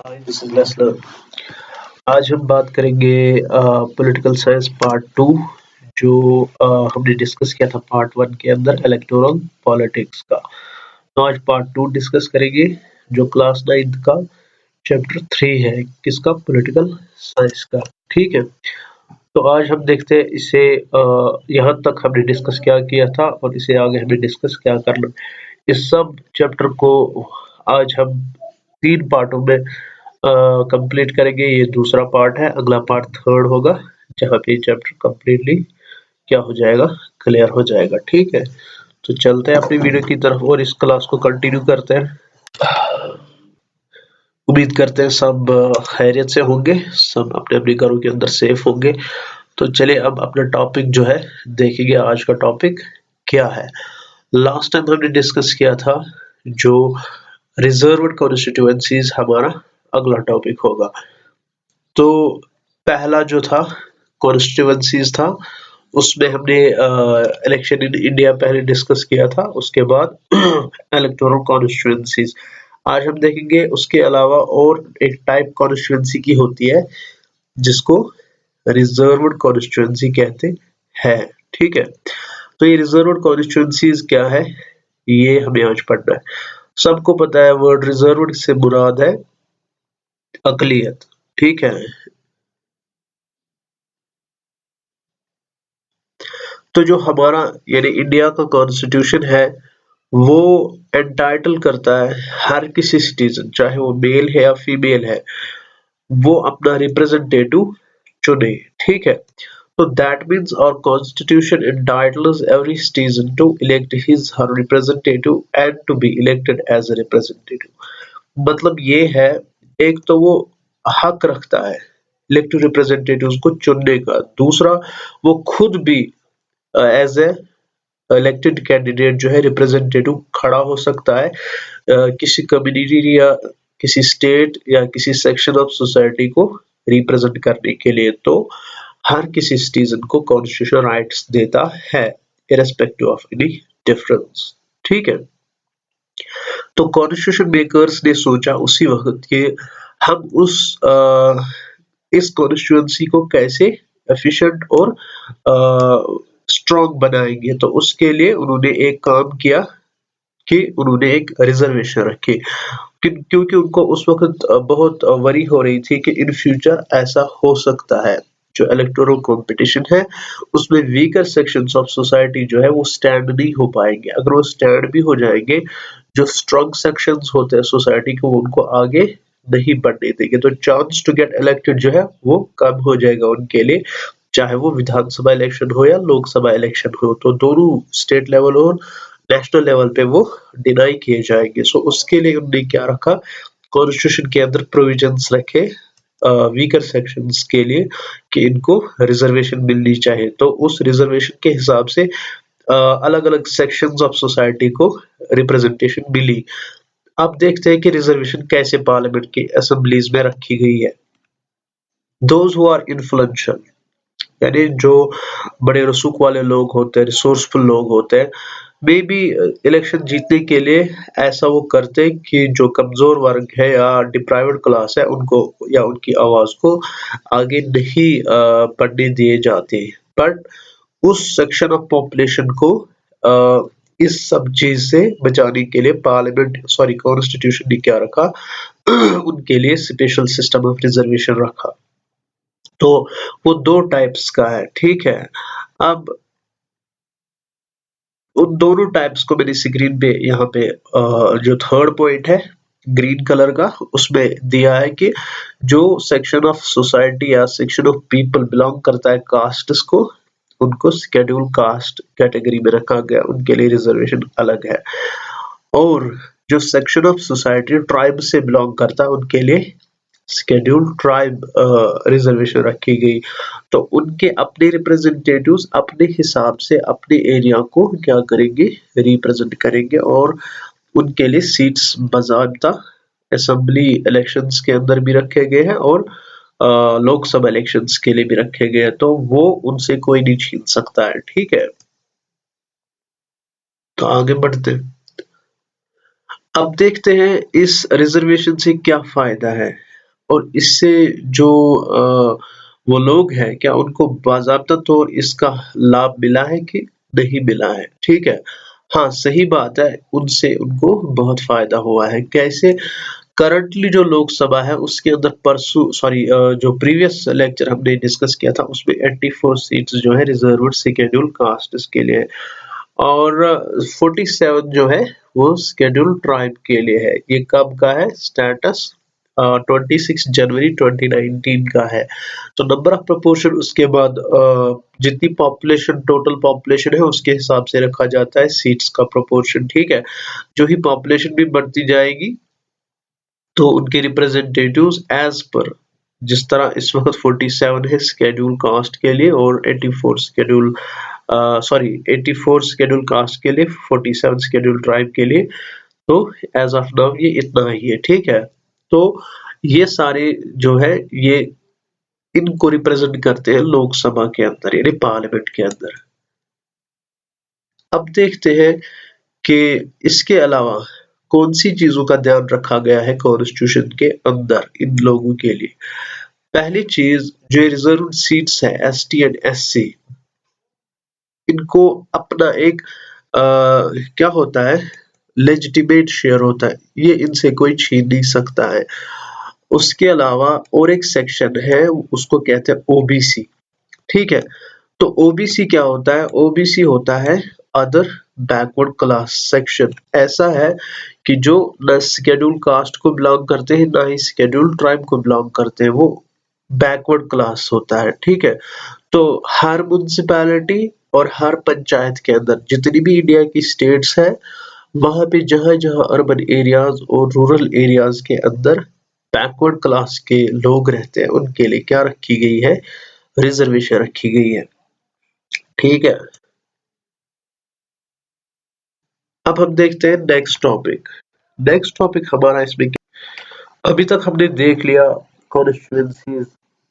Hi, this is Lesnar. आज हम बात करेंगे पॉलिटिकल साइंस पार्ट 2 जो हमने डिस्कस किया था पार्ट 1 के अंदर इलेक्टोरल पॉलिटिक्स का। तो आज पार्ट 2 डिस्कस करेंगे जो क्लास 9th का चैप्टर 3 है, किसका? पॉलिटिकल साइंस का। ठीक है, तो आज हम देखते हैं इसे यहाँ तक हमने डिस्कस क्या किया था और इसे आगे हमें डिस्कस क्या करना। इस सब चैप्टर को आज हम 3 पार्टों में कंप्लीट करेंगे। ये दूसरा पार्ट है, अगला पार्ट थर्ड होगा जहाँ पे चैप्टर कंप्लीटली क्या हो जाएगा, क्लियर हो जाएगा। ठीक है, तो चलते हैं अपनी वीडियो की तरफ और इस क्लास को कंटिन्यू करते हैं। उम्मीद करते हैं सब खैरियत से होंगे, सब अपने अपने घरों के अंदर सेफ होंगे। तो चलिए अब अपना टॉपिक जो है देखेंगे। आज का टॉपिक क्या है? लास्ट टाइम हमने डिस्कस किया था जो रिजर्व्ड कॉन्स्टिट्यूएंसीज हमारा अगला टॉपिक होगा। तो पहला जो था कॉन्स्टिट्यूएंसीज था, उसमें हमने इलेक्शन इन इंडिया पहले डिस्कस किया था, उसके बाद इलेक्टोरल कॉन्स्टिट्यूएंसीज। आज हम देखेंगे उसके अलावा और एक टाइप कॉन्स्टिट्यूएंसी की होती है जिसको रिजर्व्ड कॉन्स्टिट्यूएंसी कहते हैं। ठीक है, तो ये रिजर्व्ड कॉन्स्टिट्यूएंसीज क्या है, ये हमें आज पढ़ना है। सबको पता है वर्ड रिजर्व्ड से मुराद है अकलियत। ठीक है, तो जो हमारा यानी इंडिया का कॉन्स्टिट्यूशन है वो एंटाइटल करता है हर किसी सिटीजन, चाहे वो मेल है या फीमेल है, वो अपना रिप्रेजेंटेटिव चुने। ठीक है, so that means our constitution entitles every citizen to elect his her representative and to be elected as a representative। मतलब ये है, एक तो वो हक रखता है इलेक्टेड रिप्रेजेंटेटिव्स को चुनने का, दूसरा वो खुद भी एज ए इलेक्टेड कैंडिडेट जो है रिप्रेजेंटेटिव खड़ा हो सकता है किसी कम्युनिटी या किसी स्टेट या किसी सेक्शन ऑफ सोसाइटी को रिप्रेजेंट करने के लिए। तो हर किसी सिटीजन को कॉन्स्टिट्यूशन राइट्स देता है इरेस्पेक्टिव ऑफ एनी डिफरेंस। ठीक है, तो कॉन्स्टिट्यूशन मेकर्स ने सोचा उसी वक्त कि हम इस कॉन्स्टिट्यूएंसी को कैसे एफिशिएंट और स्ट्रॉन्ग बनाएंगे। तो उसके लिए उन्होंने एक काम किया कि उन्होंने एक रिजर्वेशन रखी, क्योंकि उनको उस वक्त बहुत वरी हो रही थी कि इन फ्यूचर ऐसा हो सकता है जो इलेक्टोरल कंपटीशन है उसमें वीकर सेक्शंस ऑफ सोसाइटी जो है वो स्टैंड नहीं हो पाएंगे। अगर वो स्टैंड भी हो जाएंगे, जो स्ट्रॉन्ग सेक्शंस होते हैं सोसाइटी को, उनको आगे नहीं बढ़ने देंगे। तो चांस टू गेट इलेक्टेड जो है वो कम हो जाएगा उनके लिए, चाहे वो विधानसभा इलेक्शन हो या लोकसभा इलेक्शन हो। तो दोनों स्टेट लेवल और नेशनल लेवल पे वो डिनाई किए जाएंगे। सो उसके लिए उन्होंने क्या रखा, कॉन्स्टिट्यूशन के अंदर प्रोविजंस रखे वीकर सेक्शंस के लिए कि इनको रिजर्वेशन मिलनी चाहिए। तो उस रिजर्वेशन के हिसाब से अलग अलग सेक्शंस ऑफ सोसाइटी को रिप्रेजेंटेशन मिली। अब देखते हैं कि रिजर्वेशन कैसे पार्लियामेंट की असेंबलीज में रखी गई है। दोज हु आर इन्फ्लुएंशियल, यानी जो बड़े रसूख वाले लोग होते हैं, रिसोर्सफुल लोग होते हैं, मे बी इलेक्शन जीतने के लिए ऐसा वो करते हैं कि जो कमजोर वर्ग है या डिप्राइव्ड क्लास है उनको या उनकी आवाज को आगे नहीं पढ़ने दिए जाते। बट उस सेक्शन ऑफ पॉपुलेशन को इस सब चीज से बचाने के लिए कॉन्स्टिट्यूशन ने क्या रखा, उनके लिए स्पेशल सिस्टम ऑफ रिजर्वेशन रखा। तो वो 2 टाइप्स का है। ठीक है, अब उन दोनों टाइप्स को मैंने स्क्रीन पे यहाँ पे जो थर्ड पॉइंट है ग्रीन कलर का उसमें दिया है कि जो सेक्शन ऑफ सोसाइटी या सेक्शन ऑफ पीपल बिलोंग करता है कास्ट्स को, उनको शेड्यूल कास्ट कैटेगरी में रखा गया, उनके लिए रिजर्वेशन अलग है। और जो सेक्शन ऑफ सोसाइटी ट्राइब से बिलोंग करता है उनके लिए शेड्यूल ट्राइब रिजर्वेशन रखी गई। तो उनके अपने रिप्रेजेंटेटिव्स अपने हिसाब से अपने एरिया को क्या करेंगे, रिप्रेजेंट करेंगे और उनके लिए सीट्स बाज़ाब्ता असेंबली इलेक्शंस के अंदर भी रखे गए हैं और लोकसभा इलेक्शंस के लिए भी रखे गए हैं। तो वो उनसे कोई नहीं छीन सकता है। ठीक है, तो आगे बढ़ते हैं। अब देखते हैं इस रिजर्वेशन से क्या फायदा है। और इससे जो वो लोग हैं क्या उनको बाज़ाब्ता तौर इसका लाभ मिला है कि नहीं मिला है, ठीक है? हाँ, सही बात है, उनसे उनको बहुत फ़ायदा हुआ है। कैसे? करंटली जो लोकसभा है उसके अंदर जो प्रीवियस लेक्चर हमने डिस्कस किया था उसमें 84 सीट्स जो है रिजर्व्ड शेड्यूल कास्ट्स के लिए है और 47 जो है वो शेड्यूल ट्राइब के लिए है। ये कब का है स्टेटस? 26 जनवरी 2019 का है। तो नंबर ऑफ प्रपोर्शन उसके बाद जितनी पॉपुलेशन टोटल पॉपुलेशन है उसके हिसाब से रखा जाता है सीट्स का प्रपोर्शन, ठीक है? जो ही पॉपुलेशन भी बढ़ती जाएगी तो उनके रिप्रेजेंटेटिव्स एज पर जिस तरह इस वक्त 47 है शेड्यूल कास्ट के लिए और 84 शेड्यूल कास्ट के लिए, 47 शेड्यूल ट्राइब के लिए, तो एज ऑफ नाउ ये इतना ही है, ठीक है? तो ये सारे जो है ये इनको रिप्रेजेंट करते हैं लोकसभा के अंदर यानी पार्लियामेंट के अंदर। अब देखते हैं कि इसके अलावा कौन सी चीजों का ध्यान रखा गया है कॉन्स्टिट्यूशन के अंदर इन लोगों के लिए। पहली चीज जो रिजर्व सीट्स है एसटी एंड एससी, इनको अपना एक क्या होता है लेजिटिमेट शेयर होता है, ये इनसे कोई छीन नहीं सकता है। उसके अलावा और एक सेक्शन है उसको कहते हैं ओबीसी, ठीक है? तो ओबीसी क्या होता है? ओबीसी होता है अदर बैकवर्ड क्लास सेक्शन। ऐसा है कि जो न शेड्यूल कास्ट को बिलोंग करते हैं ना ही शेड्यूल ट्राइब को बिलोंग करते हैं, वो बैकवर्ड क्लास होता है, ठीक है? तो हर म्युनिसिपैलिटी और हर पंचायत के अंदर जितनी भी इंडिया की स्टेट्स है वहां पे जहां-जहां अर्बन एरियाज और रूरल एरियाज के अंदर बैकवर्ड क्लास के लोग रहते हैं उनके लिए क्या रखी गई है? रिजर्वेशन रखी गई है, ठीक है? अब हम देखते हैं नेक्स्ट टॉपिक। नेक्स्ट टॉपिक हमारा इसमें अभी तक हमने देख लिया कॉन्स्टिट्यूएंसीज,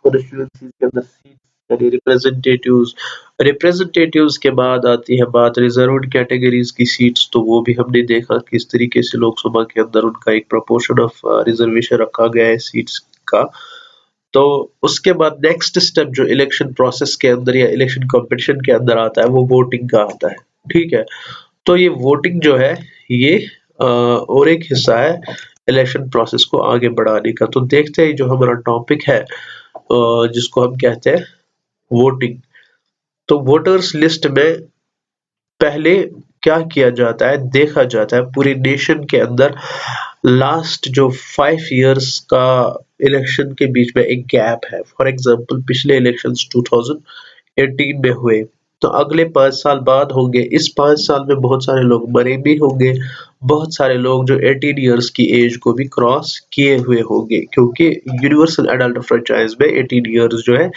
कॉन्स्टिट्यूएंसीज के अंदर सीट्स यानी रिप्रेजेंटेटिव्स, रिप्रेजेंटेटिव्स के बाद आती है बात रिजर्व्ड कैटेगरीज की सीट्स, तो वो भी हमने देखा किस तरीके से लोकसभा के अंदर उनका एक प्रोपोर्शन ऑफ रिजर्वेशन रखा गया है सीट्स का। तो उसके बाद नेक्स्ट स्टेप जो इलेक्शन प्रोसेस के अंदर या इलेक्शन कंपटीशन के अंदर आता है वो वोटिंग का आता है, ठीक है? तो ये वोटिंग जो है ये और एक हिस्सा है इलेक्शन प्रोसेस को आगे बढ़ाने का। तो देखते हैं जो हमारा टॉपिक है जिसको हम कहते हैं वोटिंग। तो वोटर्स लिस्ट में पहले क्या किया जाता है? देखा जाता है पूरे नेशन के अंदर लास्ट जो 5 इयर्स का इलेक्शन के बीच में एक गैप है। फॉर एग्जांपल पिछले इलेक्शंस 2018 में हुए, तो अगले 5 साल बाद होंगे। इस 5 साल में बहुत सारे लोग मरे भी होंगे, बहुत सारे लोग जो 18 इयर्स की एज को भी क्रॉस किए हुए होंगे, क्योंकि यूनिवर्सल एडल्ट फ्रेंचाइज में 18 इयर्स जो है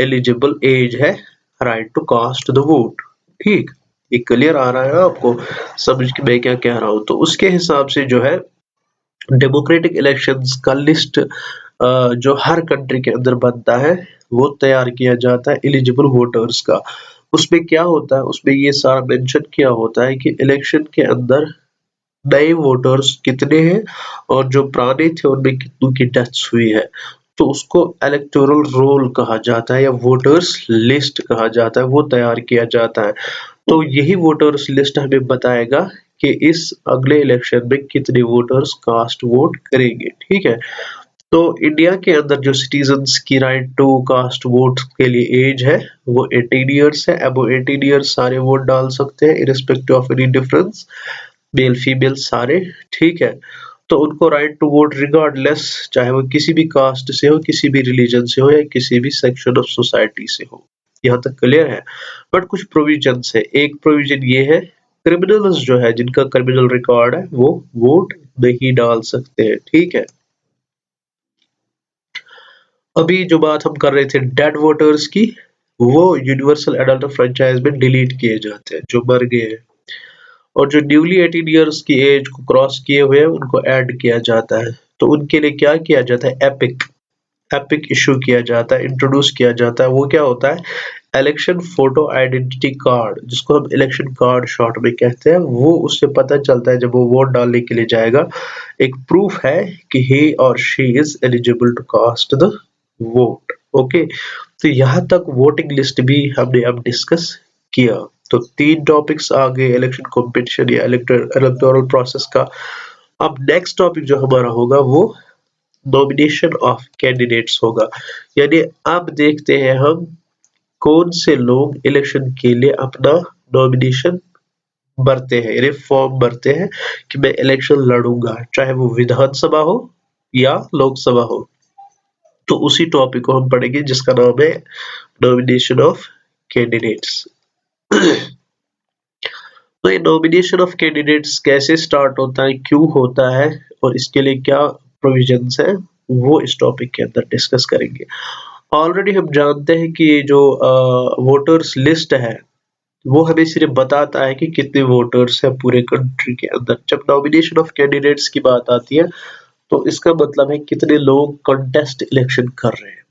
एलिजिबल एज है right to cast the vote, ठीक? ये क्लियर आ रहा है आपको समझ के मैं क्या कह रहा हूँ? तो उसके हिसाब से जो है डेमोक्रेटिक इलेक्शंस का लिस्ट जो हर कंट्री के अंदर बनता है वो तैयार किया जाता है एलिजिबल वोटर्स का। उसमें क्या होता है? उसमें ये सारा मेंशन किया होता है कि इलेक्शन के अंदर नए वोटर्स कितने हैं और जो पुराने थे उनमें कितनों की डेथ्स हुई है। तो उसको इलेक्टोरल रोल कहा जाता है या वोटर्स लिस्ट कहा जाता है, वो तैयार किया जाता है। तो यही वोटर्स लिस्ट हमें बताएगा कि इस अगले इलेक्शन में कितने वोटर्स कास्ट वोट करेंगे, ठीक है? तो इंडिया के अंदर जो सिटीजन्स की राइट टू कास्ट वोट के लिए एज है वो 18 इयर्स है। अबव 18 इयर्स सारे वोट डाल सकते हैं irrespective of any difference, male female सारे, ठीक है? तो उनको राइट टू वोट रिगार्डलेस चाहे वो किसी भी कास्ट से हो, किसी भी रिलीजन से हो या किसी भी सेक्शन ऑफ सोसाइटी से हो। यहाँ तक क्लियर है? बट कुछ प्रोविजंस है। एक प्रोविजन ये है क्रिमिनल्स जो है जिनका क्रिमिनल रिकॉर्ड है वो वोट नहीं डाल सकते हैं, ठीक है? अभी जो बात हम कर रहे थे डेड वोटर्स की, वो यूनिवर्सल एडल्ट फ्रेंचाइज में डिलीट किए जाते हैं जो मर गए हैं, और जो न्यूली 18 इयर्स की एज को क्रॉस किए हुए हैं उनको ऐड किया जाता है। तो उनके लिए क्या किया जाता है? एपिक इशू किया जाता है, इंट्रोड्यूस किया जाता है। वो क्या होता है? इलेक्शन फोटो आइडेंटिटी कार्ड, जिसको हम इलेक्शन कार्ड शॉर्ट में कहते हैं, वो उससे पता चलता है जब वो वोट डालने के लिए जाएगा, एक प्रूफ है कि ही और she is eligible to cast the vote. Okay, तो यहाँ तक वोटिंग लिस्ट भी हमने अब डिस्कस किया। तो 3 टॉपिक्स आ गए इलेक्शन कॉम्पिटिशन या इलेक्टोरल प्रोसेस का। अब नेक्स्ट टॉपिक जो हमारा होगा वो नॉमिनेशन ऑफ कैंडिडेट्स होगा। यानी अब देखते हैं हम कौन से लोग इलेक्शन के लिए अपना नॉमिनेशन भरते हैं, यानी फॉर्म भरते हैं कि मैं इलेक्शन लड़ूंगा, चाहे वो विधानसभा हो या लोकसभा हो। तो उसी टॉपिक को हम पढ़ेंगे जिसका नाम है नॉमिनेशन ऑफ कैंडिडेट्स। तो ये नॉमिनेशन ऑफ कैंडिडेट्स कैसे स्टार्ट होता है, क्यों होता है और इसके लिए क्या प्रोविजंस है, वो इस टॉपिक के अंदर डिस्कस करेंगे। ऑलरेडी हम जानते हैं कि ये जो वोटर्स लिस्ट है वो हमें सिर्फ बताता है कि कितने वोटर्स हैं पूरे कंट्री के अंदर। जब नॉमिनेशन ऑफ कैंडिडेट्स की बात आती है तो इसका मतलब है कितने लोग कंटेस्ट इलेक्शन कर रहे हैं।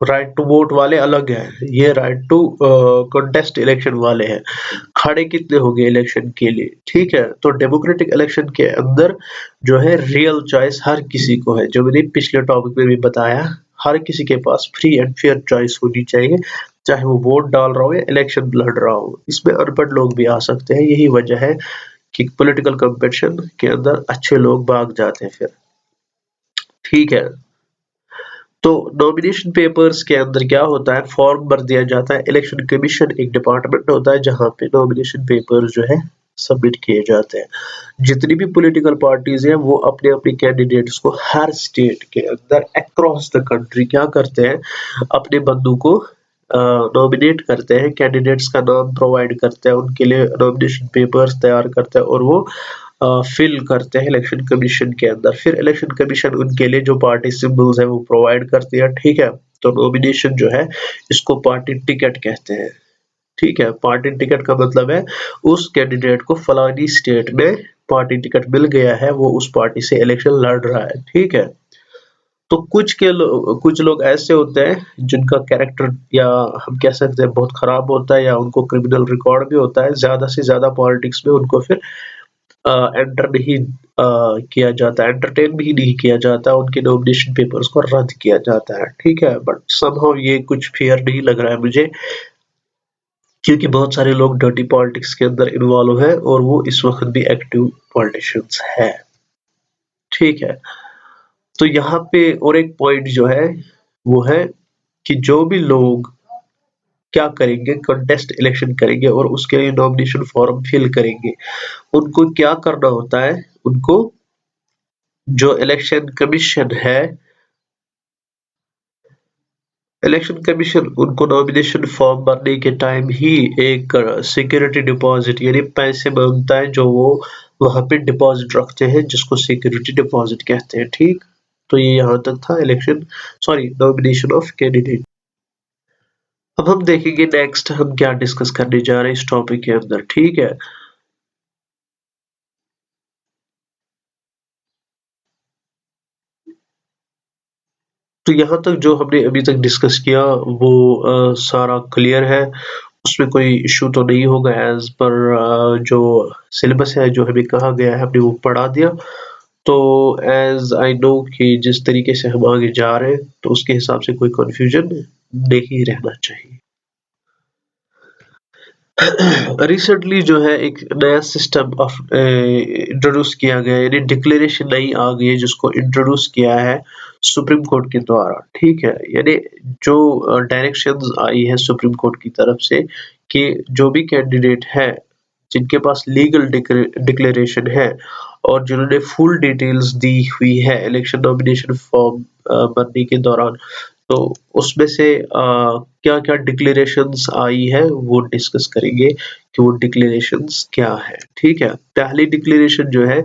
राइट टू वोट वाले अलग है, ये राइट टू कंटेस्ट इलेक्शन वाले हैं, खड़े कितने हो गए इलेक्शन के लिए। ठीक है, तो डेमोक्रेटिक इलेक्शन के अंदर जो है रियल चॉइस हर किसी को है, जो मैंने पिछले टॉपिक में भी बताया, हर किसी के पास फ्री एंड फेयर चॉइस होनी चाहिए, चाहे वो वोट डाल रहा हो या इलेक्शन लड़ रहा हो। इसमें अनपढ़ लोग भी आ सकते हैं, यही वजह है कि पॉलिटिकल कंपटीशन के अंदर अच्छे लोग भाग जाते हैं फिर। ठीक है, तो नॉमिनेशन पेपर्स के अंदर क्या होता है, फॉर्म भर दिया जाता है। इलेक्शन कमीशन एक डिपार्टमेंट होता है जहां पे नॉमिनेशन पेपर्स जो है सबमिट किए जाते हैं। जितनी भी पॉलिटिकल पार्टीज हैं वो अपने अपने कैंडिडेट्स को हर स्टेट के अंदर अक्रॉस द कंट्री क्या करते हैं, अपने बंदू को नॉमिनेट करते हैं, कैंडिडेट्स का नाम प्रोवाइड करते हैं, उनके लिए नॉमिनेशन पेपर्स तैयार करते हैं और वो फिल करते हैं इलेक्शन कमीशन के अंदर। फिर इलेक्शन कमीशन उनके लिए जो पार्टी सिंबल्स है वो प्रोवाइड करती है। ठीक है, तो नॉमिनेशन जो है इसको पार्टी टिकट कहते हैं। ठीक है, पार्टी टिकट का मतलब है उस कैंडिडेट को फलानी स्टेट में पार्टी टिकट मिल गया है, वो उस पार्टी से इलेक्शन लड़ रहा है। ठीक है, तो कुछ लोग ऐसे होते हैं जिनका कैरेक्टर या हम कह सकते हैं बहुत खराब होता है या उनको क्रिमिनल रिकॉर्ड भी होता है, ज्यादा से ज्यादा पॉलिटिक्स में उनको फिर एंटर नहीं किया जाता, एंटरटेन भी नहीं किया जाता, उनके नॉमिनेशन पेपर्स को रद्द किया जाता है। ठीक है, बट समहाउ ये कुछ फेयर नहीं लग रहा है मुझे, क्योंकि बहुत सारे लोग डर्टी पॉलिटिक्स के अंदर इन्वॉल्व है और वो इस वक्त भी एक्टिव पॉलिटिशियंस है। ठीक है, तो यहाँ पे और एक पॉइंट जो है वो है कि जो भी लोग क्या करेंगे, कंटेस्ट इलेक्शन करेंगे और उसके लिए नॉमिनेशन फॉर्म फिल करेंगे, उनको क्या करना होता है, उनको जो इलेक्शन कमीशन है, इलेक्शन कमीशन उनको नॉमिनेशन फॉर्म भरने के टाइम ही एक सिक्योरिटी डिपॉजिट यानी पैसे मांगता है, जो वो वहां पे डिपॉजिट रखते हैं, जिसको सिक्योरिटी डिपॉजिट कहते हैं। ठीक, तो ये यहाँ तक था नॉमिनेशन ऑफ कैंडिडेट। अब हम देखेंगे नेक्स्ट हम क्या डिस्कस करने जा रहे हैं इस टॉपिक के अंदर। ठीक है, तो यहाँ तक जो हमने अभी तक डिस्कस किया वो सारा क्लियर है, उसमें कोई इशू तो नहीं होगा। एज पर जो सिलेबस है, जो हमें कहा गया है, हमने वो पढ़ा दिया। तो एज आई नो कि जिस तरीके से हम आगे जा रहे हैं तो उसके हिसाब से कोई कंफ्यूजन नहीं रहना चाहिए। रिसेंटली जो है एक नया सिस्टम ऑफ इंट्रोड्यूस किया गया है, यानी डिक्लेरेशन नई आ गई है जिसको इंट्रोड्यूस किया है सुप्रीम कोर्ट के द्वारा। ठीक है, यानी जो डायरेक्शंस आई है सुप्रीम कोर्ट की तरफ से कि जो भी कैंडिडेट है जिनके पास लीगल डिक्लेरेशन है और जिन्होंने फुल डिटेल्स दी हुई है इलेक्शन नॉमिनेशन फॉर्म भरने के दौरान, तो उसमें से क्या-क्या डिक्लेरेशंस आई है वो डिस्कस करेंगे कि वो डिक्लेरेशंस क्या है। ठीक है, पहली डिक्लेरेशन जो है,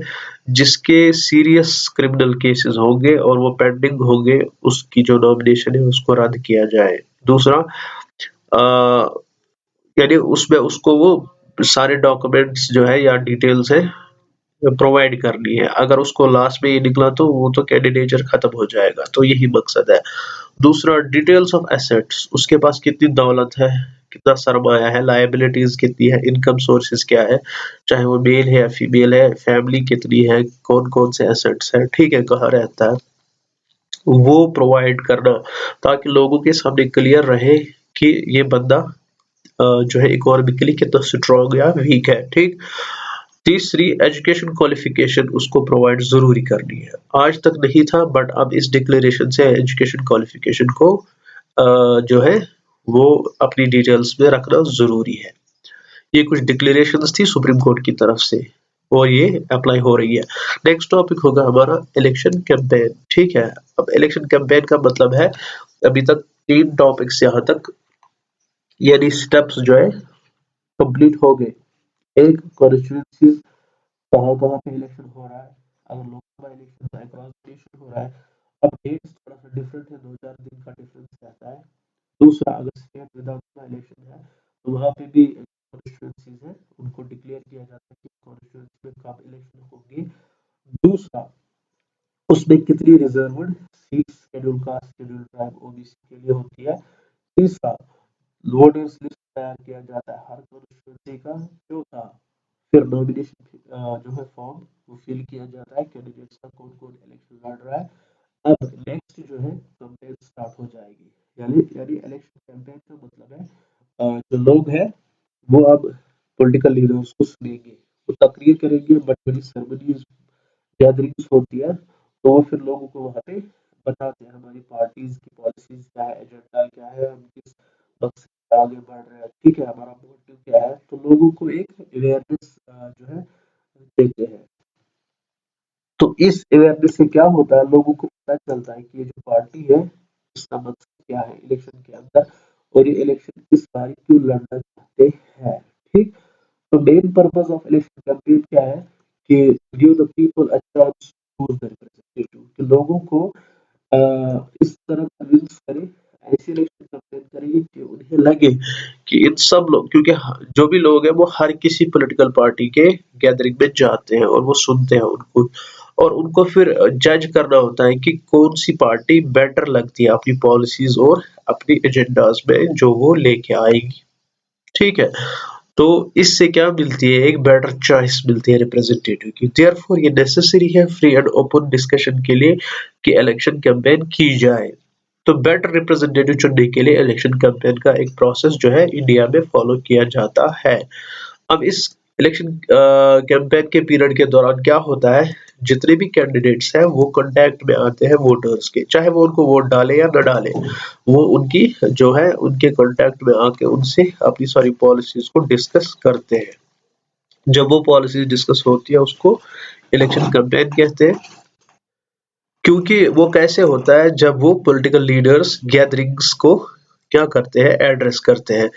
जिसके सीरियस क्रिमिनल केसेस होंगे और वो पेंडिंग होंगे, उसकी जो नॉमिनेशन है उसको रद्द किया जाए। दूसरा, यानी उसमें उसको वो सारे डॉक्यूमेंट्स जो है या डिटेल्स है प्रोवाइड करनी है। अगर उसको लास्ट में ये निकला तो वो तो कैंडिडेचर खत्म हो जाएगा, तो यही मकसद है। दूसरा डिटेल्स ऑफ एसेट्स, उसके पास कितनी दौलत है, कितना सरमाया है, लायबिलिटीज कितनी है, इनकम सोर्सेज क्या है, चाहे वो मेल है या फीमेल है, फैमिली कितनी है, कौन कौन से एसेट्स है, ठीक है, कहाँ रहता है, वो प्रोवाइड करना, ताकि लोगों के सामने क्लियर रहे कि ये बंदा जो है इकोनॉमिकली कितना स्ट्रॉन्ग या वीक है, ठीक। तीसरी एजुकेशन क्वालिफिकेशन उसको प्रोवाइड जरूरी करनी है। आज तक नहीं था, बट अब इस डिक्लेरेशन से एजुकेशन क्वालिफिकेशन को जो है वो अपनी डिटेल्स में रखना जरूरी है। ये कुछ डिक्लेरेशंस थी सुप्रीम कोर्ट की तरफ से और ये अप्लाई हो रही है। नेक्स्ट टॉपिक होगा हमारा इलेक्शन कैंपेन, ठीक है। अब इलेक्शन कैंपेन का मतलब है, अभी तक 3 टॉपिक्स यहाँ तक यानी स्टेप्स जो है कंप्लीट हो गए। एक कॉन्स्टिट्यूंसी, कहाँ-कहाँ पे इलेक्शन हो रहा है, अगर लोकसभा इलेक्शन अक्रॉस नेशन हो रहा है। अब डेट्स थोड़ा सा डिफरेंट है, 2-4 दिन का डिफरेंस रहता है। दूसरा, अगर स्टेट विधानसभा इलेक्शन है तो वहाँ पे भी कॉन्स्टिट्यूंसीज है, उनको डिक्लेयर किया जाता है कि कॉन्स्टिट्यूंसी में कब इलेक्शन होंगे। दूसरा, उसमें कितनी reserved seats schedule caste, schedule tribe, OBC के लिए होती है। तीसरा, वोटर्स लिस्ट तैयार किया जाता है हर कॉन्स्टिट्यूंसी का। चौथा, फिर नॉमिनेशन जो है फॉर्म वो फिल किया जाता है, कैंडिडेट्स का कौन कौन इलेक्शन लड़ रहा है। अब नेक्स्ट जो है कैंपेन स्टार्ट हो जाएगी, यानी इलेक्शन कैंपेन का मतलब है जो लोग हैं वो अब पॉलिटिकल लीडर्स को सुनेंगे, वो तकरीर करेंगे, बड़ी बड़ी सेरेमनीज गैदरिंग्स होती है, तो वो फिर लोगों को वहाँ पे बताते हैं हमारी पार्टीज की पॉलिसीज क्या है, एजेंडा क्या है, हम किस मकसद से आगे बढ़ रहे हैं, ठीक है, हमारा मोटिव क्या है, तो लोगों को एक अवेयरनेस जो है देते हैं। तो इस अवेयरनेस से क्या होता है, लोगों को पता चलता है कि ये जो पार्टी है इसका मकसद क्या है इलेक्शन के अंदर, और ये इलेक्शन इस बार क्यों लड़ना चाहते हैं, ठीक। तो main purpose of election campaign क्या है कि give the people a chance to choose the representative, कि लोगों को इस तरह कन्विंस करें, ऐसे इलेक्शन कैंपेन करेंगे कि उन्हें लगे कि इन सब लोग, क्योंकि जो भी लोग हैं वो हर किसी पॉलिटिकल पार्टी के गैदरिंग में जाते हैं और वो सुनते हैं उनको, और उनको फिर जज करना होता है कि कौन सी पार्टी बेटर लगती है अपनी पॉलिसीज और अपनी एजेंडाज में जो वो लेके आएगी, ठीक है। तो इससे क्या मिलती है, एक बेटर चॉइस मिलती है रिप्रेजेंटेटिव की। देयरफॉर ये नेसेसरी है फ्री एंड ओपन डिस्कशन के लिए कि इलेक्शन कैंपेन की जाए। तो बेटर रिप्रेजेंटेटिव चुनने के लिए इलेक्शन कैंपेन का एक प्रोसेस जो है इंडिया में फॉलो किया जाता है। अब इस इलेक्शन कैंपेन के पीरियड के दौरान क्या होता है, जितने भी कैंडिडेट्स हैं वो कांटेक्ट में आते हैं वोटर्स के, चाहे वो उनको वोट डाले या न डाले, वो उनकी जो है उनके कांटेक्ट में आके उनसे अपनी सारी पॉलिसीज को डिस्कस करते हैं। जब वो पॉलिसीज डिस्कस होती है उसको इलेक्शन कैंपेन कहते हैं। क्योंकि वो कैसे होता है, जब वो पॉलिटिकल लीडर्स गैदरिंग्स को क्या करते हैं, एड्रेस करते हैं।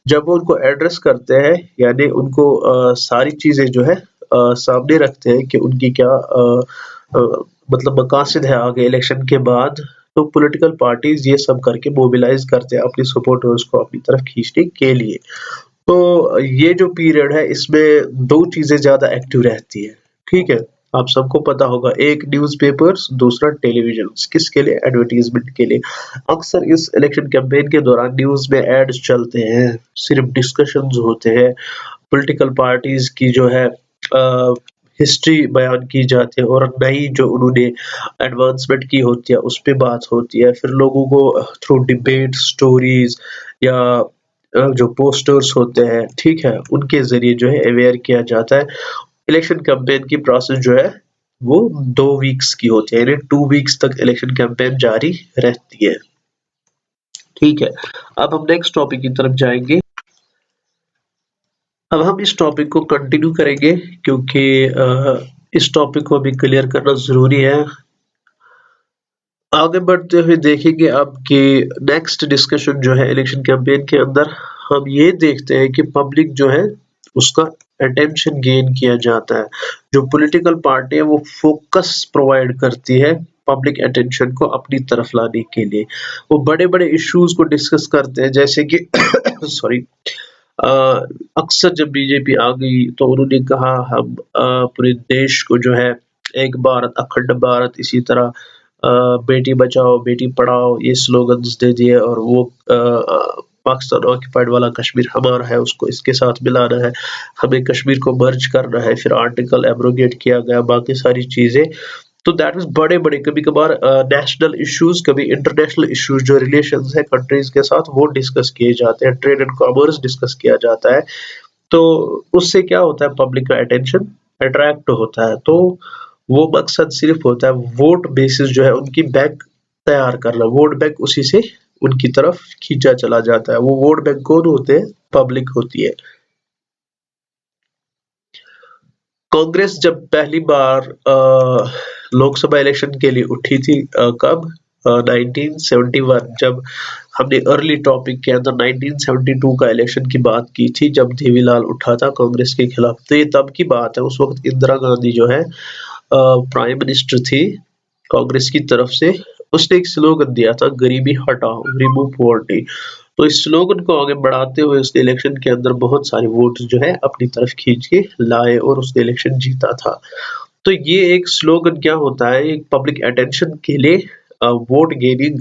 जब वो उनको एड्रेस करते हैं यानी उनको सारी चीजें जो है सामने रखते हैं कि उनकी क्या मतलब मकासद है आगे इलेक्शन के बाद, तो पॉलिटिकल पार्टीज ये सब करके मोबिलाइज करते हैं अपने सपोर्टर्स को अपनी तरफ खींचने के लिए। तो ये जो पीरियड है इसमें 2 चीजें ज़्यादा एक्टिव रहती है, ठीक है? आप सबको पता होगा, एक न्यूज़पेपर्स, दूसरा टेलीविज़न। किसके लिए? एडवर्टाइज़मेंट के लिए। अक्सर इस इलेक्शन कैंपेन के दौरान न्यूज़ में एड्स चलते हैं, सिर्फ डिस्कशंस होते हैं, पॉलिटिकल पार्टीज़ की जो है हिस्ट्री बयान की जाती है और नई जो उन्होंने एडवांसमेंट की होती है उस पे बात होती है। फिर लोगों को थ्रू डिबेट, स्टोरीज़ या जो पोस्टर्स होते हैं, ठीक है, उनके ज़रिए जो है अवेयर किया जाता है। इलेक्शन कैंपेन की प्रोसेस जो है वो 2 वीक्स की होती है, यानी 2 वीक्स तक इलेक्शन कैंपेन जारी रहती है, ठीक है। अब हम नेक्स्ट टॉपिक की तरफ जाएँगे। अब हम इस टॉपिक को कंटिन्यू करेंगे क्योंकि इस टॉपिक को अभी क्लियर करना ज़रूरी है। आगे बढ़ते हुए देखेंगे अब कि नेक्स्ट डिस्कशन जो है इलेक्शन कैंपेन के अंदर हम ये देखते हैं कि पब्लिक जो है उसका अटेंशन गेन किया जाता है। जो पॉलिटिकल पार्टी है वो फोकस प्रोवाइड करती है पब्लिक अटेंशन को अपनी तरफ लाने के लिए। वो बड़े-बड़े इश्यूज को डिस्कस करते हैं जैसे कि सॉरी अक्सर जब बीजेपी आ गई तो उन्होंने कहा हम पूरे देश को जो है एक भारत, अखंड भारत, इसी तरह बेटी बचाओ बेटी पढ़ाओ ये स्लोगन्स दे दिए और वो पाकिस्तान ऑक्यूपाइड वाला कश्मीर हमारा है उसको इसके साथ मिलाना है, हमें कश्मीर को मर्ज करना है, फिर आर्टिकल एब्रोगेट किया गया, बाकी सारी चीजें। तो दैट मीन्स बड़े-बड़े कभी-कभार नेशनल इश्यूज, कभी इंटरनेशनल इश्यूज जो रिलेशंस है कंट्रीज के साथ वो डिस्कस किए जाते हैं, ट्रेड एंड कॉमर्स डिस्कस किया जाता है। तो उससे क्या होता है, पब्लिक का अटेंशन अट्रैक्ट होता है। तो वो मकसद सिर्फ होता है वोट बेसिस जो है उनकी बैंक तैयार करना, वोट बैंक उसी से उनकी तरफ खींचा चला जाता है। वो वोट बैंक कौन होते हैं? पब्लिक होती है। कांग्रेस जब पहली बार लोकसभा इलेक्शन के लिए उठी थी, कब? 1971, जब हमने अर्ली टॉपिक के अंदर 1972 का इलेक्शन की बात की थी, जब देवीलाल उठा था कांग्रेस के खिलाफ। तो ये तब की बात है, उस वक्त इंदिरा गांधी जो है प्राइम मिनिस्टर थी कांग्रेस की तरफ से। उसने एक स्लोगन दिया था, गरीबी हटाओ, रिमूव पॉवर्टी। तो इस स्लोगन को आगे बढ़ाते हुए उसने इलेक्शन के अंदर बहुत सारे वोट जो है अपनी तरफ खींच के लाए और उसने इलेक्शन जीता था। तो ये एक स्लोगन क्या होता है, एक पब्लिक अटेंशन के लिए वोट गेनिंग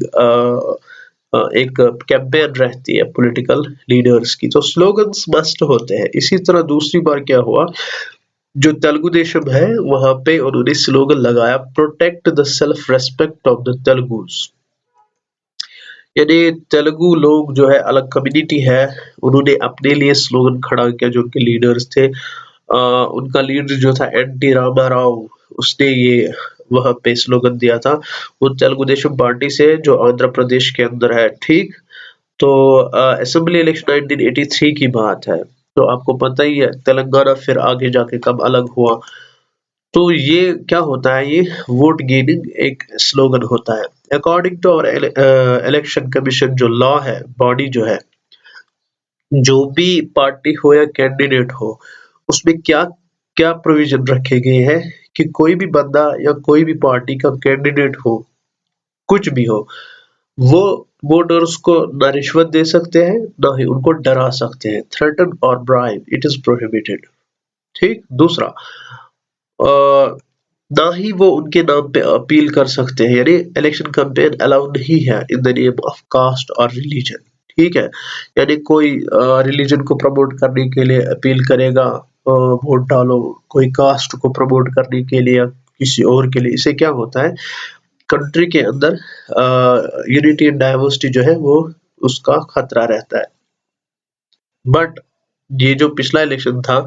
एक कैंपेन रहती है पॉलिटिकल लीडर्स की। तो स्लोगन्स मस्ट होते हैं। इसी तरह दूसरी बार क्या हुआ, जो तेलुगु देशम है वहां पे उन्होंने स्लोगन लगाया, protect the self respect of the Telugus. यानी तेलुगु लोग जो है अलग कम्युनिटी है, उन्होंने अपने लिए स्लोगन खड़ा किया। जो उनके लीडर्स थे, उनका लीडर जो था एन.टी. रामाराव, उसने ये वहां पे स्लोगन दिया था। वो तेलुगु देशम पार्टी से जो आंध्र प्रदेश के अंदर है, ठीक। तो असेंबली इलेक्शन 1983 की बात है। तो आपको पता ही है तेलंगाना फिर आगे जाके कब अलग हुआ। तो ये क्या होता है, ये वोट गेनिंग एक स्लोगन होता है। अकॉर्डिंग टू और इलेक्शन कमीशन जो लॉ है, बॉडी जो है, जो भी पार्टी हो या कैंडिडेट हो, उसमें क्या क्या प्रोविजन रखे गए हैं कि कोई भी बंदा या कोई भी पार्टी का कैंडिडेट हो, कुछ भी हो, वो वोटर्स को ना रिश्वत दे सकते हैं, ना ही उनको डरा सकते हैं। थ्रेटन और ब्राइब इट इज प्रोहिबिटेड। ठीक। दूसरा, अ, ना ही वो उनके नाम पे अपील कर सकते हैं, यानी इलेक्शन कैंपेन अलाउ नहीं है in the name of caste और रिलीजन। ठीक है, यानी कोई रिलीजन को प्रमोट करने के लिए अपील करेगा, वोट डालो, कोई कास्ट को प्रमोट करने के लिए या किसी और के लिए, इससे क्या होता है, कंट्री के अंदर यूनिटी एंड डाइवर्सिटी जो है वो उसका खतरा रहता है। बट ये जो पिछला इलेक्शन था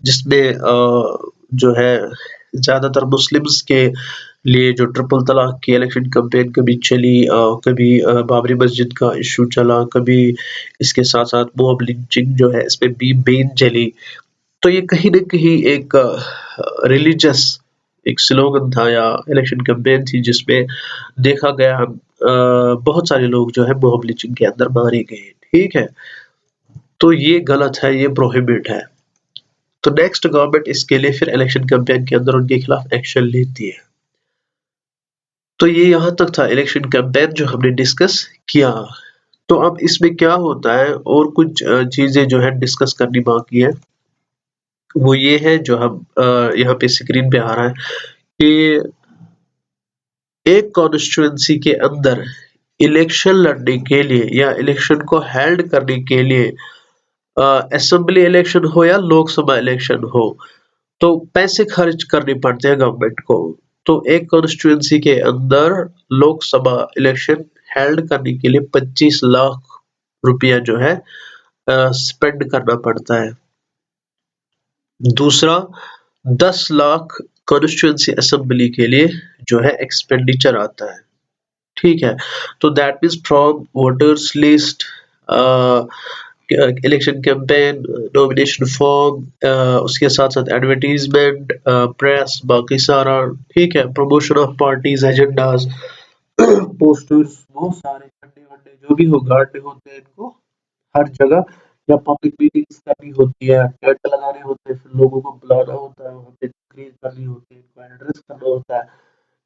जिसमें जो है ज्यादातर मुस्लिम्स के लिए जो ट्रिपल तलाक की इलेक्शन कैंपेन कभी चली, कभी बाबरी मस्जिद का इशू चला, कभी इसके साथ साथ मॉब लिंचिंग जो है इसमें भी बेन चली। तो ये कहीं न कहीं एक रिलीजियस एक स्लोगन था या इलेक्शन कैंपेन थी जिसमें देखा गया बहुत सारे लोग जो है मॉब लिंचिंग के अंदर मारे गए। ठीक है? तो ये गलत है, ये प्रोहिबिट है। तो नेक्स्ट गवर्नमेंट इसके लिए फिर इलेक्शन कैंपेन के अंदर उनके खिलाफ एक्शन लेती है। तो ये यहाँ तक था इलेक्शन कैंपेन जो हमने डिस्कस किया। तो अब इसमें क्या होता है, और कुछ चीजें जो है डिस्कस करनी बाकी है। वो ये है जो हम यहाँ पे स्क्रीन पे आ रहा है कि एक कॉन्स्टिट्यूएंसी के अंदर इलेक्शन लड़ने के लिए या इलेक्शन को हेल्ड करने के लिए, असेंबली इलेक्शन हो या लोकसभा इलेक्शन हो, तो पैसे खर्च करने पड़ते हैं गवर्नमेंट को। तो एक कॉन्स्टिट्यूएंसी के अंदर लोकसभा इलेक्शन हेल्ड करने के लिए 25 लाख रुपया जो है स्पेंड करना पड़ता है। दूसरा, 10 लाख कॉन्स्टिट्यूएंसी असेंबली के लिए जो है एक्सपेंडिचर आता है। ठीक है, तो that means from voters list, election campaign, nomination form, उसके साथ साथ एडवर्टीजमेंट, प्रेस, बाकी सारा। ठीक है, promotion of parties, agendas, posters, बहुत सारे झंडे वंडे जो भी हो गाड़ने होते हैं इनको हर जगह, या पब्लिक मीटिंग्स करनी होती है, टेंट लगाने होते हैं, फिर लोगों को बुलाना होता है, वहाँ पे तकरीर करनी होती है, इनको एड्रेस करना होता है।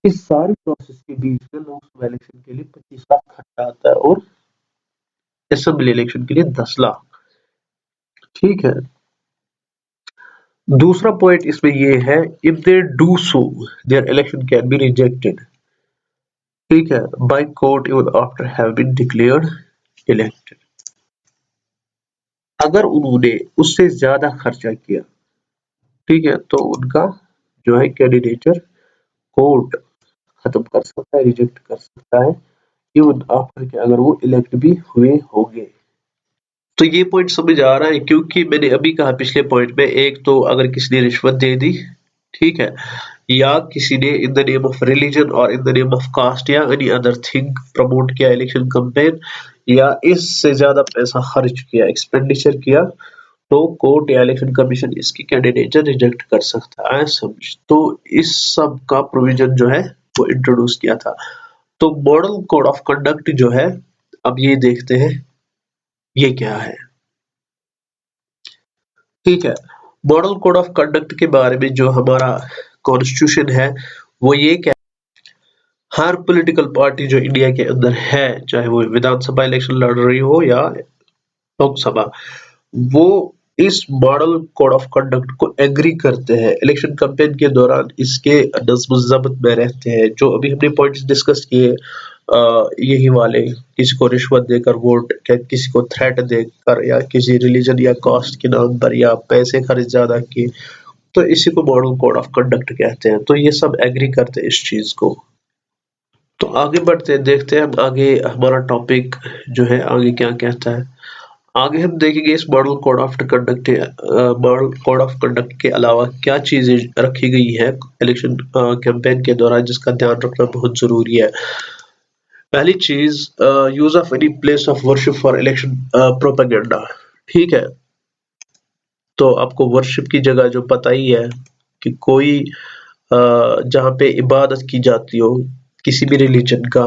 इस सारी प्रोसेस के बीच में लोकसभा इलेक्शन के लिए 25 लाख खर्चा आता है और असेंबली इलेक्शन के लिए 10 लाख। ठीक है। दूसरा पॉइंट इसमें ये है, if they do so their election can be rejected. ठीक है, by court even after have been declared elected. अगर उन्होंने उससे ज्यादा खर्चा किया, ठीक है, तो उनका जो है कैंडिडेचर कोर्ट खत्म कर सकता है, रिजेक्ट कर सकता है, इवन आफ्टर के अगर वो इलेक्ट भी हुए होंगे। तो ये पॉइंट समझ आ रहा है, क्योंकि मैंने अभी कहा पिछले पॉइंट में, एक तो अगर किसी ने रिश्वत दे दी, ठीक है, या किसी ने in the name of religion और in the name of caste या एनी अदर थिंग प्रमोट किया इलेक्शन कैंपेन, या इससे ज्यादा पैसा खर्च किया, एक्सपेंडिचर किया, तो कोर्ट या इलेक्शन कमीशन इसकी कैंडिडेचर रिजेक्ट कर सकता है। समझ, तो इस सब का प्रोविजन जो है वो इंट्रोड्यूस किया था। तो मॉडल कोड ऑफ कंडक्ट जो है, अब ये देखते हैं ये क्या है। ठीक है, मॉडल कोड ऑफ कंडक्ट के बारे में जो हमारा कॉन्स्टिट्यूशन है वो ये क्या, हर पॉलिटिकल पार्टी जो इंडिया के अंदर है, चाहे वो विधानसभा इलेक्शन लड़ रही हो या लोकसभा, वो इस मॉडल कोड ऑफ कंडक्ट को एग्री करते हैं, इलेक्शन कैंपेन के दौरान इसके नज़्म ज़ब्त में रहते हैं। जो अभी हमने पॉइंट्स डिस्कस किए, यही वाले, किसी को रिश्वत देकर वोट, क्या किसी को थ्रेट देकर, या किसी रिलीजन या कास्ट के नाम पर, या पैसे खर्च ज्यादा किए, तो इसी को मॉडल कोड ऑफ कंडक्ट कहते हैं। तो ये सब एग्री करते हैं इस चीज को। तो आगे बढ़ते हैं, देखते हैं हम आगे हमारा टॉपिक जो है आगे क्या कहता है। आगे हम देखेंगे इस model code of conduct, model code of conduct के अलावा क्या चीजें रखी गई है इलेक्शन कैंपेन के दौरान, जिसका ध्यान रखना बहुत जरूरी है। पहली चीज, use of any place of worship for election propaganda. ठीक है, तो आपको वर्शिप की जगह जो पता ही है कि कोई जहाँ पे इबादत की जाती हो किसी भी रिलीजन का,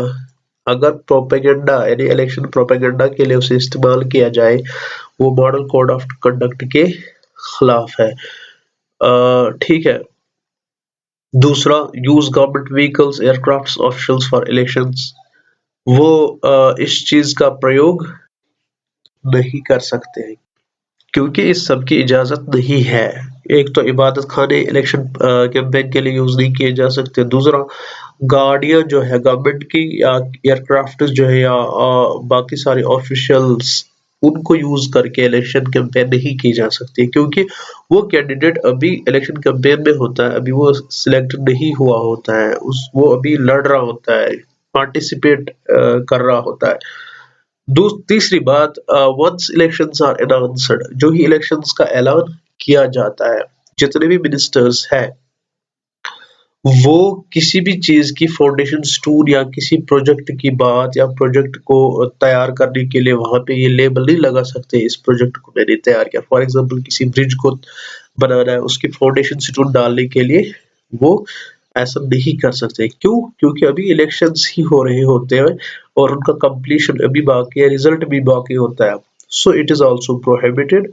अगर प्रोपेगेंडा यानी इलेक्शन प्रोपेगेंडा के लिए उसे इस्तेमाल किया जाए, वो मॉडल कोड ऑफ कंडक्ट के खिलाफ है। ठीक है। दूसरा, use government vehicles, aircrafts, officials for elections. वो इस चीज का प्रयोग नहीं कर सकते हैं, क्योंकि इस सब की इजाजत नहीं है। एक तो इबादत खाने इलेक्शन कैंपेन के लिए यूज नहीं किए जा सकते। दूसरा, गाड़ियां जो है गवर्नमेंट की, या एयरक्राफ्ट जो है, या बाकी सारे ऑफिशियल्स, उनको यूज करके इलेक्शन कैंपेन नहीं की जा सकती, क्योंकि वो कैंडिडेट अभी इलेक्शन कैंपेन में होता है, अभी वो सिलेक्ट नहीं हुआ होता है, वो अभी लड़ रहा होता है, पार्टिसिपेट कर रहा होता है। तीसरी बात, वंस इलेक्शंस आर अनाउंस्ड, जो ही इलेक्शंस का ऐलान किया जाता है, जितने भी मिनिस्टर्स हैं, वो किसी भी चीज की फाउंडेशन स्टोन या किसी प्रोजेक्ट की बात या प्रोजेक्ट को तैयार करने के लिए वहां पे ये लेबल नहीं लगा सकते, इस प्रोजेक्ट को मैंने तैयार किया। फॉर एग्जांपल, किसी ब्रिज को बनाना है, उसकी फाउंडेशन स्टोन डालने के लिए वो ऐसा नहीं कर सकते। क्यों? क्योंकि अभी इलेक्शंस ही हो रहे होते हैं और उनका कंप्लीशन अभी बाकी है, रिजल्ट भी बाकी होता है। So it is also prohibited.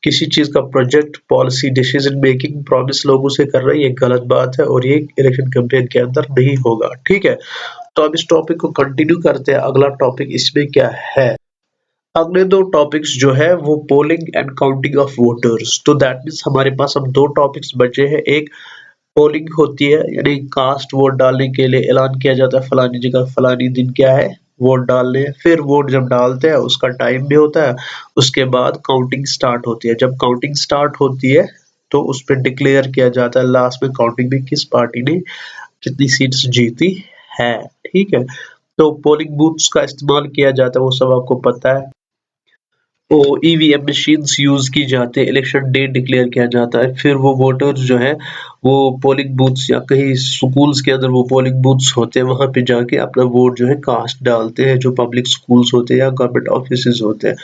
किसी चीज का project, policy, decision making promise लोगों से कर रहे हैं, ये गलत बात है और ये इलेक्शन कैंपेन के अंदर नहीं होगा। ठीक है, तो अब इस टॉपिक को कंटिन्यू करते हैं। अगला टॉपिक इसमें क्या है, अगले दो टॉपिक्स जो है वो polling and counting of voters. तो दैट मीन्स हमारे पास अब दो टॉपिक्स बचे हैं। एक पोलिंग होती है, यानी कास्ट वोट डालने के लिए ऐलान किया जाता है फलानी जगह फलानी दिन क्या है वोट डालने, फिर वोट जब डालते हैं उसका टाइम भी होता है, उसके बाद काउंटिंग स्टार्ट होती है। जब काउंटिंग स्टार्ट होती है तो उस पर डिक्लेयर किया जाता है लास्ट में काउंटिंग में किस पार्टी ने कितनी सीट्स जीती है। ठीक है, तो पोलिंग बूथ्स का इस्तेमाल किया जाता है, वो सब आपको पता है। वो ईवीएम मशीन्स यूज की जाती है, इलेक्शन डेट डिक्लेयर किया जाता है, फिर वो वोटर्स जो है वो पोलिंग बूथ्स या कहीं स्कूल्स के अंदर वो पोलिंग बूथ्स होते हैं, वहां पे जाके अपना वोट जो है कास्ट डालते हैं, जो पब्लिक स्कूल्स होते हैं या गवर्नमेंट ऑफिस होते हैं।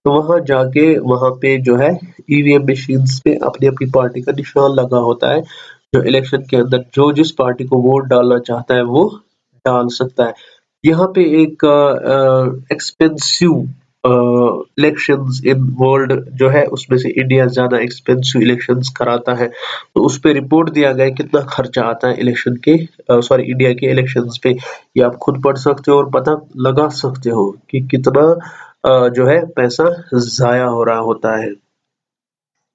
तो वहां जाके वहां पे जो है ईवीएम मशीन्स पे अपनी अपनी पार्टी का निशान लगा होता है, जो इलेक्शन के अंदर जो जिस पार्टी को वोट डालना चाहता है वो डाल सकता है। यहाँ पे एक एक्सपेंसिव इलेक्शंस इन वर्ल्ड जो है उसमें से इंडिया ज्यादा एक्सपेंसिव इलेक्शंस कराता है, तो उस पे रिपोर्ट दिया गया है कितना खर्चा आता है इलेक्शन के, सॉरी इंडिया के इलेक्शंस पे। ये आप खुद पढ़ सकते हो और पता लगा सकते हो कि कितना जो है पैसा जाया हो रहा होता है।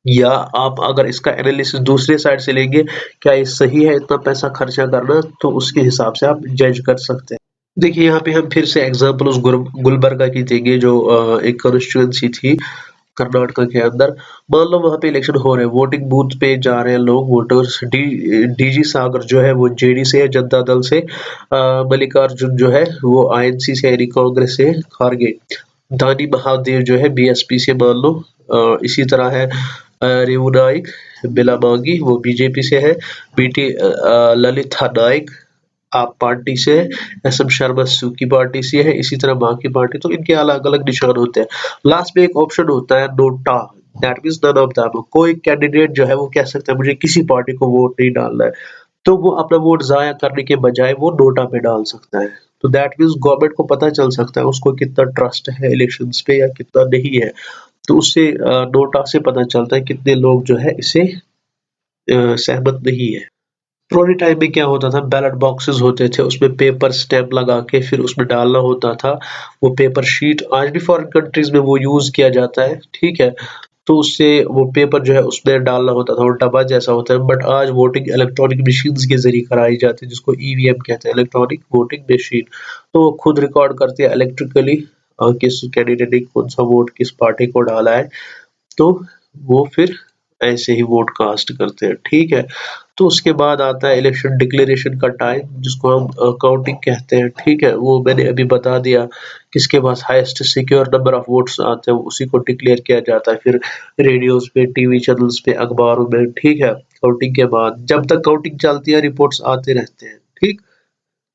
या आप अगर इसका एनालिसिस दूसरे साइड से लेंगे, क्या ये सही है इतना पैसा खर्चा करना, तो उसके हिसाब से आप जज कर सकते हैं। देखिए यहाँ पे हम फिर से एग्जांपल उस गुलबर्गा की देंगे जो एक कॉन्स्टिट्यूएंसी थी कर्नाटक के अंदर। मान लो वहाँ पे इलेक्शन हो रहे हैं, वोटिंग बूथ पे जा रहे हैं लोग, वोटर्स। डीजी सागर जो है वो जेडी से है, जनता दल से। मल्लिकार्जुन जो है वो आईएनसी से यानी कांग्रेस से खारगे। दानी महादेव जो है बीएसपी से मान लो। इसी तरह है रेवू नाइक बिलामांगी, वो बीजेपी से है। बीटी ललिता नाइक आप पार्टी से है। एसएम शर्मा सू की पार्टी से है। इसी तरह बाकी पार्टी, तो इनके अलग-अलग निशान होते हैं। लास्ट में एक ऑप्शन होता है NOTA, that means none of them. कोई कैंडिडेट जो है वो कह सकता है मुझे किसी पार्टी को वोट नहीं डालना है, तो वो अपना वोट ज़ाया करने के बजाय वो नोटा पे डाल सकता है। तो दैट मीन्स गवर्नमेंट को पता चल सकता है उसको कितना ट्रस्ट है इलेक्शंस पे या कितना नहीं है। तो उससे नोटा से पता चलता है कितने लोग जो है इससे सहमत नहीं है। पुराने टाइम में क्या होता था, बैलेट बॉक्सेस होते थे, उसमें पेपर स्टैम्प लगा के फिर उसमें डालना होता था वो पेपर शीट। आज भी फॉरेन कंट्रीज में वो यूज किया जाता है, ठीक है। तो उससे वो पेपर जो है उसमें डालना होता था, वो डब्बा जैसा होता है। बट आज वोटिंग इलेक्ट्रॉनिक मशीन्स के जरिए कराई जाती है, जिसको ईवीएम कहते हैं, इलेक्ट्रॉनिक वोटिंग मशीन। तो वो खुद रिकॉर्ड करती है इलेक्ट्रिकली किस कैंडिडेट ने कौन सा वोट किस पार्टी को डाला है। तो वो फिर ऐसे ही वोट कास्ट करते हैं, ठीक है। तो उसके बाद आता है इलेक्शन डिक्लेरेशन का टाइम, जिसको हम काउंटिंग कहते हैं, ठीक है। वो मैंने अभी बता दिया, किसके पास highest secure number of votes आते हैं उसी को डिक्लेयर किया जाता है फिर रेडियोज पे, टीवी चैनल्स पे, अखबारों में, ठीक है। काउंटिंग के बाद जब तक काउंटिंग चलती है रिपोर्ट्स आते रहते हैं, ठीक।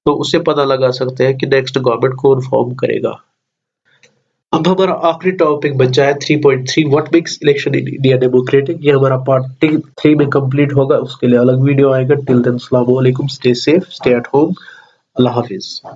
तो उससे पता लगा सकते हैं कि नेक्स्ट गवर्नमेंट कौन फॉर्म करेगा। अब हमारा आखिरी टॉपिक बचा है 3.3, what makes election in India democratic. ये हमारा पार्ट 3 में कंप्लीट होगा, उसके लिए अलग वीडियो आएगा। टिल देन अस्सलाम वालेकुम, stay safe, stay at home, Allah Hafiz.